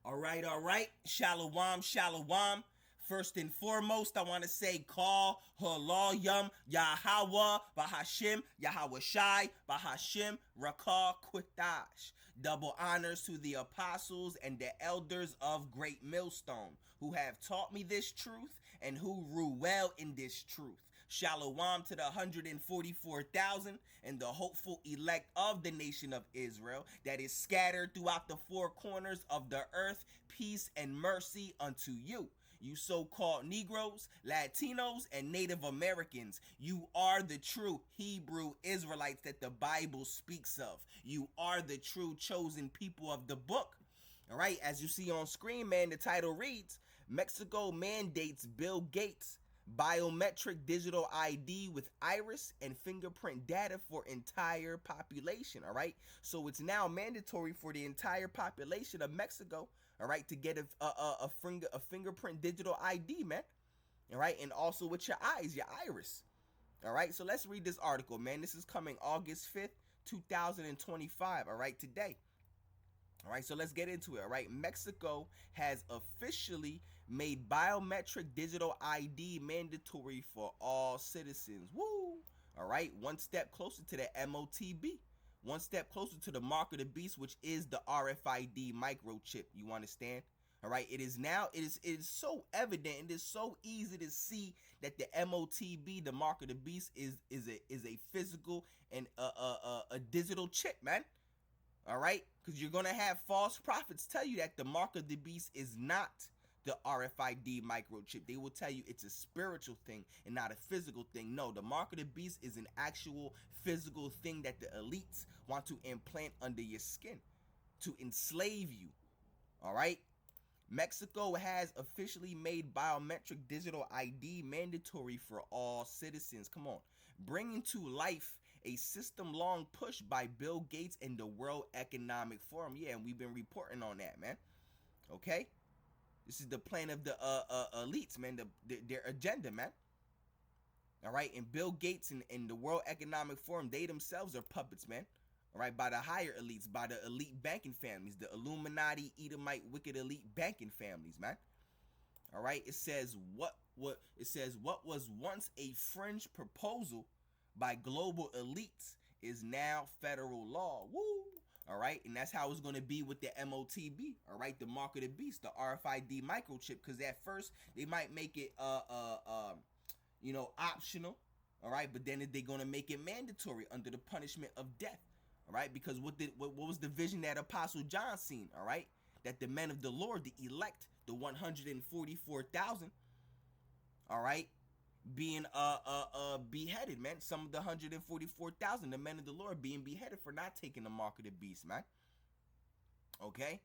All right. Shalom, shalom. First and foremost, I want to say call Halayim Yahweh Bahashim Yahweh Shai Bahashim Rakah Quitash. Double honors to the apostles and the elders of Great Millstone who have taught me this truth and who rule well in this truth. Shalom to the 144,000 and the hopeful elect of the nation of Israel that is scattered throughout the four corners of the earth. Peace and mercy unto you. You so-called Negroes, Latinos, and Native Americans, you are the true Hebrew Israelites that the Bible speaks of. You are the true chosen people of the book. All right, as you see on screen, man, the title reads, Mexico mandates Bill Gates biometric digital ID with iris and fingerprint data for entire population. All right, so it's now mandatory for the entire population of Mexico, all right, to get a fingerprint digital ID, man. All right, and also with your eyes, your iris. All right, so let's read this article, man. This is coming August 5th, 2025. All right, today. All right, so let's get into it. All right, Mexico has officially made biometric digital ID mandatory for all citizens. Woo! All right, one step closer to the MOTB, one step closer to the mark of the beast, which is the RFID microchip. You understand? All right, it is so evident, it is so easy to see that the MOTB, the mark of the beast, is a physical and a digital chip, man. All right, because you're gonna have false prophets tell you that the mark of the beast is not the RFID microchip. They will tell you it's a spiritual thing and not a physical thing. No, the mark of the beast is an actual physical thing that the elites want to implant under your skin to enslave you. All right, Mexico has officially made biometric digital ID mandatory for all citizens. Come on, bringing to life a system long push by Bill Gates and the World Economic Forum. Yeah, and we've been reporting on that, man. Okay, this is the plan of the elites, man. Their agenda, man. All right, and Bill Gates and the World Economic Forum, they themselves are puppets, man. All right, by the higher elites, by the elite banking families, the Illuminati, Edomite, wicked elite banking families, man. All right, it says what was once a fringe proposal by global elites is now federal law. Woo! All right, and that's how it's going to be with the MOTB. All right, the mark of the beast, the RFID microchip, because at first they might make it optional. All right, but then they're going to make it mandatory under the punishment of death. All right, because what was the vision that Apostle John seen? All right, that the men of the Lord, the elect, the 144,000, all right, being beheaded, man. Some of the 144,000, the men of the Lord, being beheaded for not taking the mark of the beast, man. Okay,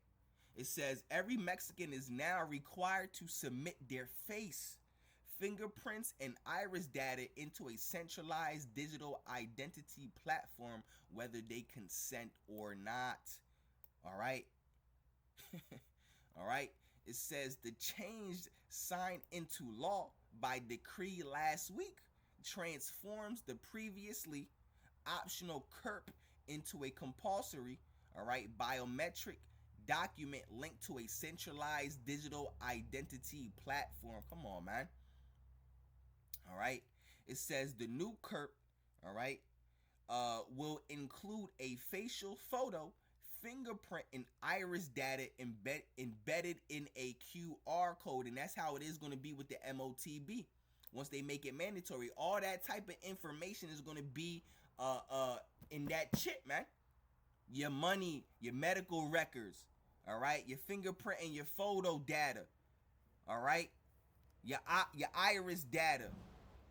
it says every Mexican is now required to submit their face, fingerprints, and iris data into a centralized digital identity platform, whether they consent or not. All right. All right. It says the change signed into law by decree last week transforms the previously optional CERP into a compulsory, all right, biometric document linked to a centralized digital identity platform. Come on, man. All right, it says the new CERP, all right, will include a facial photo, fingerprint, and iris data embedded in a QR code, and that's how it is going to be with the MOTB. Once they make it mandatory, all that type of information is going to be in that chip, man. Your money, your medical records, all right, your fingerprint and your photo data, all right, your iris data.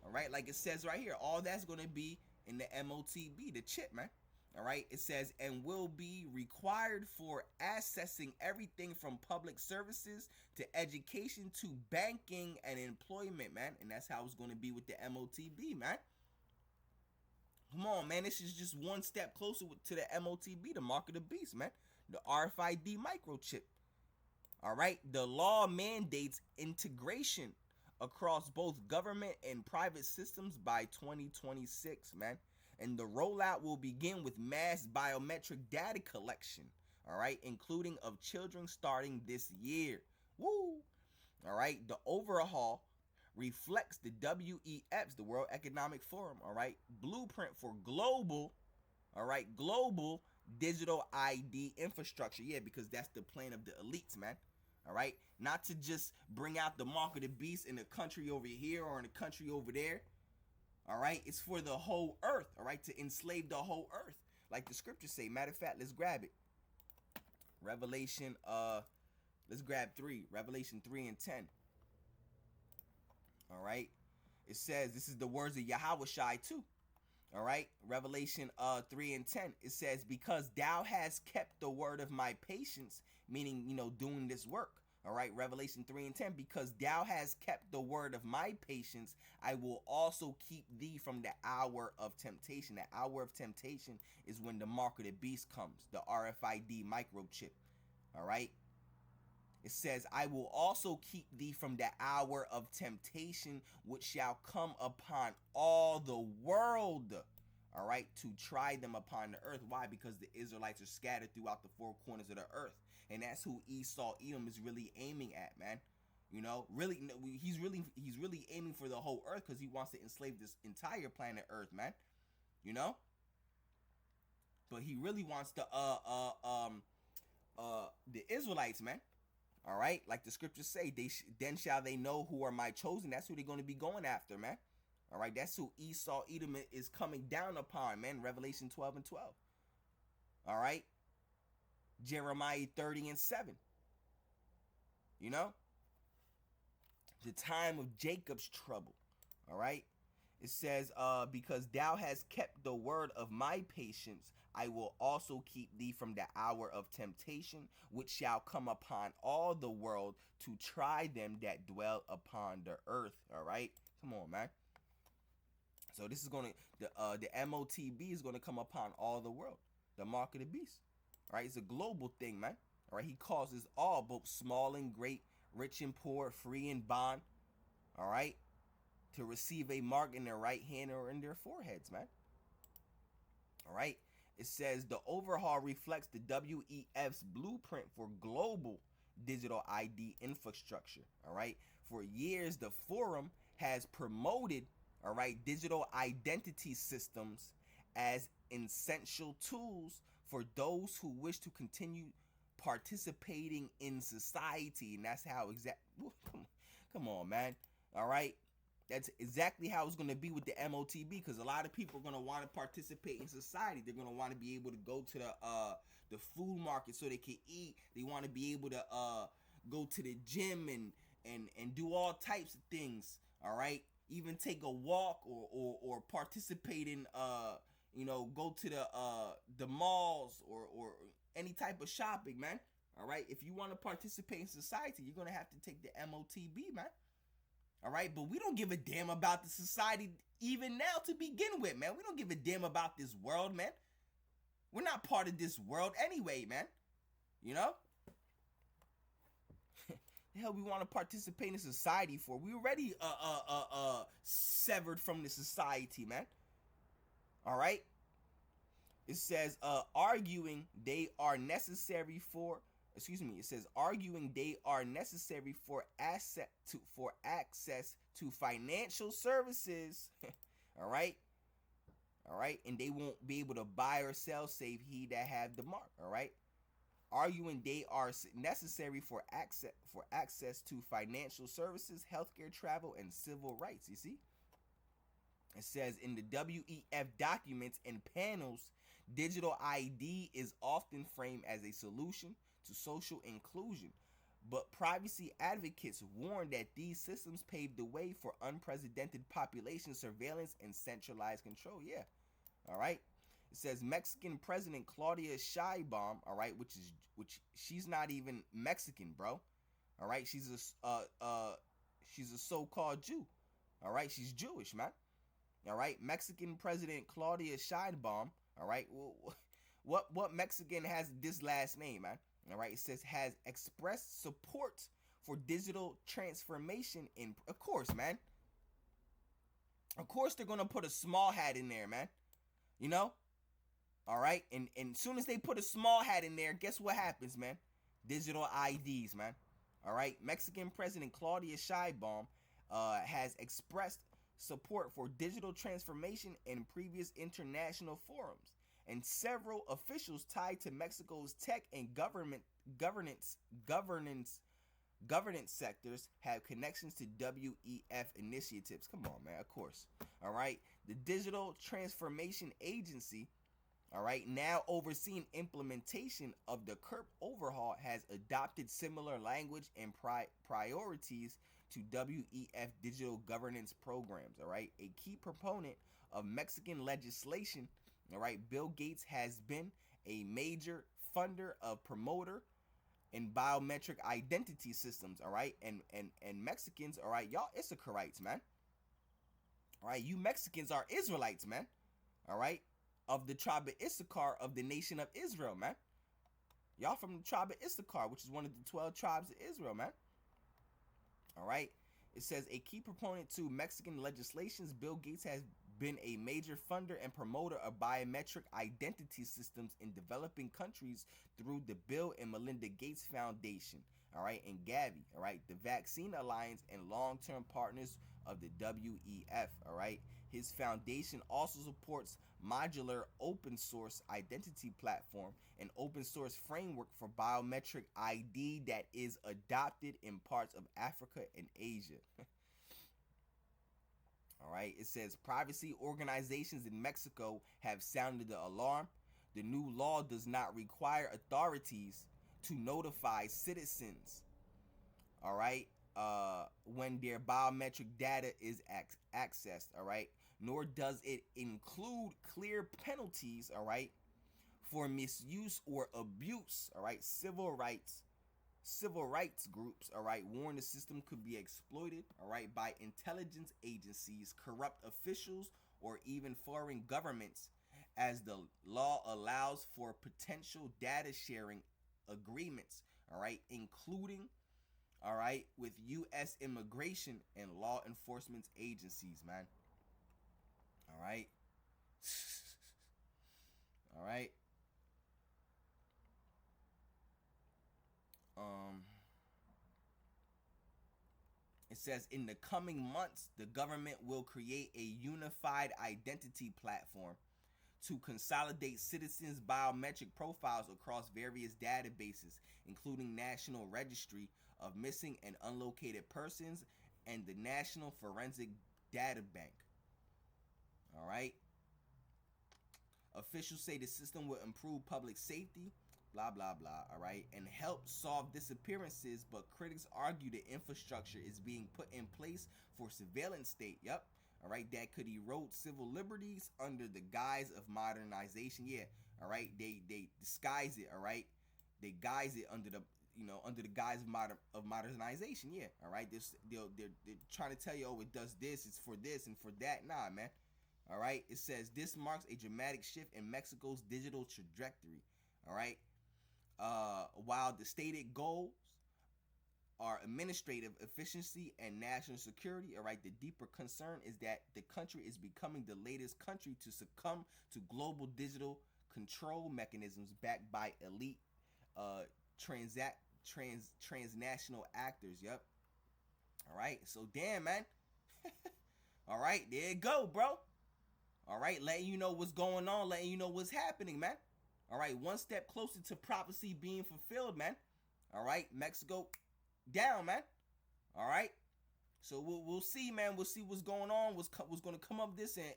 All right, like it says right here, all that's going to be in the MOTB, the chip, man. All right, it says, and will be required for accessing everything from public services to education to banking and employment, man. And that's how it's going to be with the MOTB, man. Come on, man. This is just one step closer to the MOTB, the mark of the beast, man. The RFID microchip. All right, the law mandates integration across both government and private systems by 2026, man. And the rollout will begin with mass biometric data collection, all right, including of children starting this year. Woo! All right, the overhaul reflects the WEF's, the World Economic Forum, all right, blueprint for global, all right, global digital ID infrastructure. Yeah, because that's the plan of the elites, man. All right, not to just bring out the mark of the beast in a country over here or in a country over there. All right, it's for the whole earth. All right, to enslave the whole earth, like the scriptures say. Matter of fact, let's grab it. Revelation, let's grab 3. Revelation 3:10. All right, it says, this is the words of Yahweh Shai too. All right, Revelation 3:10. It says, because thou hast kept the word of my patience, meaning, doing this work. All right, Revelation 3:10. Because thou hast kept the word of my patience, I will also keep thee from the hour of temptation. The hour of temptation is when the mark of the beast comes, the RFID microchip. All right. It says, I will also keep thee from the hour of temptation, which shall come upon all the world, all right, to try them upon the earth. Why? Because the Israelites are scattered throughout the four corners of the earth. And that's who Esau, Edom is really aiming at, man. Really, he's really aiming for the whole earth because he wants to enslave this entire planet Earth, man. But he really wants the Israelites, man. All right, like the scriptures say, then shall they know who are my chosen. That's who they're going to be going after, man. All right, that's who Esau, Edom is coming down upon, man. Revelation 12:12. All right, Jeremiah 30:7. The time of Jacob's trouble. All right, it says, because thou hast kept the word of my patience, I will also keep thee from the hour of temptation, which shall come upon all the world to try them that dwell upon the earth. All right, come on, man. So this is going to, the MOTB is going to come upon all the world, the mark of the beast. All right, it's a global thing, man. All right, he causes all, both small and great, rich and poor, free and bond, all right, to receive a mark in their right hand or in their foreheads, man. All right. It says the overhaul reflects the WEF's blueprint for global digital ID infrastructure. All right. For years, the forum has promoted, all right, digital identity systems as essential tools for those who wish to continue participating in society. And that's how come on, man. All right. That's exactly how it's going to be with the MOTB, because a lot of people are going to want to participate in society. They're going to want to be able to go to the food market so they can eat. They want to be able to go to the gym and do all types of things. All right, even take a walk or participate in go to the malls or any type of shopping, man. All right, if you want to participate in society, you're going to have to take the MOTB, man. All right, but we don't give a damn about the society even now to begin with, man. We don't give a damn about this world, man. We're not part of this world anyway, man. The hell we want to participate in society for? We already severed from the society, man. All right. It says arguing they are necessary for. It says arguing they are necessary for access to financial services. All right, and they won't be able to buy or sell save he that have the mark. All right, arguing they are necessary for access to financial services, healthcare, travel, and civil rights. You see. It says in the WEF documents and panels, digital ID is often framed as a solution to social inclusion, but privacy advocates warn that these systems pave the way for unprecedented population surveillance and centralized control. Yeah, all right. It says Mexican President Claudia Sheinbaum, all right, which she's not even Mexican, bro. All right, she's a so-called Jew. All right, she's Jewish, man. All right, Mexican President Claudia Sheinbaum. All right, what Mexican has this last name, man? All right, it says has expressed support for digital transformation in. Of course, man. Of course, they're gonna put a small hat in there, man. All right, and as soon as they put a small hat in there, guess what happens, man? Digital IDs, man. All right, Mexican President Claudia Sheinbaum has expressed support for digital transformation in previous international forums, and several officials tied to Mexico's tech and governance governance governance sectors have connections to WEF initiatives. Come on, man, of course. All right, the Digital Transformation Agency, all right, now overseeing implementation of the CURP overhaul, has adopted similar language and priorities to WEF digital governance programs. All right, a key proponent of Mexican legislation, all right, Bill Gates has been a major funder of promoter and biometric identity systems. All right, and Mexicans, all right, y'all Issacharites, man. All right, you Mexicans are Israelites, man. All right, of the tribe of Issachar of the nation of Israel, man. Y'all from the tribe of Issachar, which is one of the 12 tribes of Israel, man. All right. It says a key proponent to Mexican legislations, Bill Gates has been a major funder and promoter of biometric identity systems in developing countries through the Bill and Melinda Gates Foundation, all right, and Gavi, all right, the Vaccine Alliance, and long-term partners of the WEF, all right. His foundation also supports modular open source identity platform and open source framework for biometric ID that is adopted in parts of Africa and Asia. All right, it says privacy organizations in Mexico have sounded the alarm. The new law does not require authorities to notify citizens, all right, when their biometric data is accessed, all right, nor does it include clear penalties, all right, for misuse or abuse, all right. Civil rights groups, all right, warn the system could be exploited, all right, by intelligence agencies, corrupt officials, or even foreign governments, as the law allows for potential data sharing agreements, all right, including, all right, with U.S. immigration and law enforcement agencies, man. All right. All right. Um, it says in the coming months, the government will create a unified identity platform to consolidate citizens' biometric profiles across various databases, including National Registry of Missing and Unlocated Persons and the National Forensic Data Bank. All right. Officials say the system will improve public safety, blah, blah, blah, all right, and help solve disappearances, but critics argue the infrastructure is being put in place for surveillance state, yep, all right, that could erode civil liberties under the guise of modernization, yeah, all right, they disguise it, all right, they guise it under the, under the guise of modernization, yeah, all right, they're trying to tell you, oh, it does this, it's for this and for that, nah, man. All right, it says this marks a dramatic shift in Mexico's digital trajectory. All right, while the stated goals are administrative efficiency and national security, all right, the deeper concern is that the country is becoming the latest country to succumb to global digital control mechanisms backed by elite transnational actors. Yep. All right, so damn, man. All right, there you go, bro. All right, letting you know what's going on, letting you know what's happening, man. All right, one step closer to prophecy being fulfilled, man. All right, Mexico down, man. All right, so we'll see, man. We'll see what's going on, what's going to come up this, and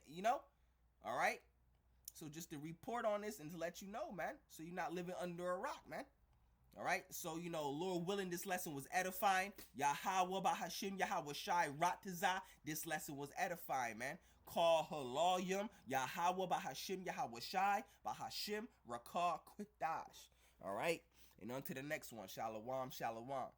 all right. So just to report on this and to let you know, man, so you're not living under a rock, man. All right, so Lord willing, this lesson was edifying. Yahweh Bahashim Yahweh Shai Rataza. This lesson was edifying, man. Call Halayim Yahweh Bahashim Yahweh Shai Bahashim Rakar Quitash. All right, and on to the next one. Shalom, shalom.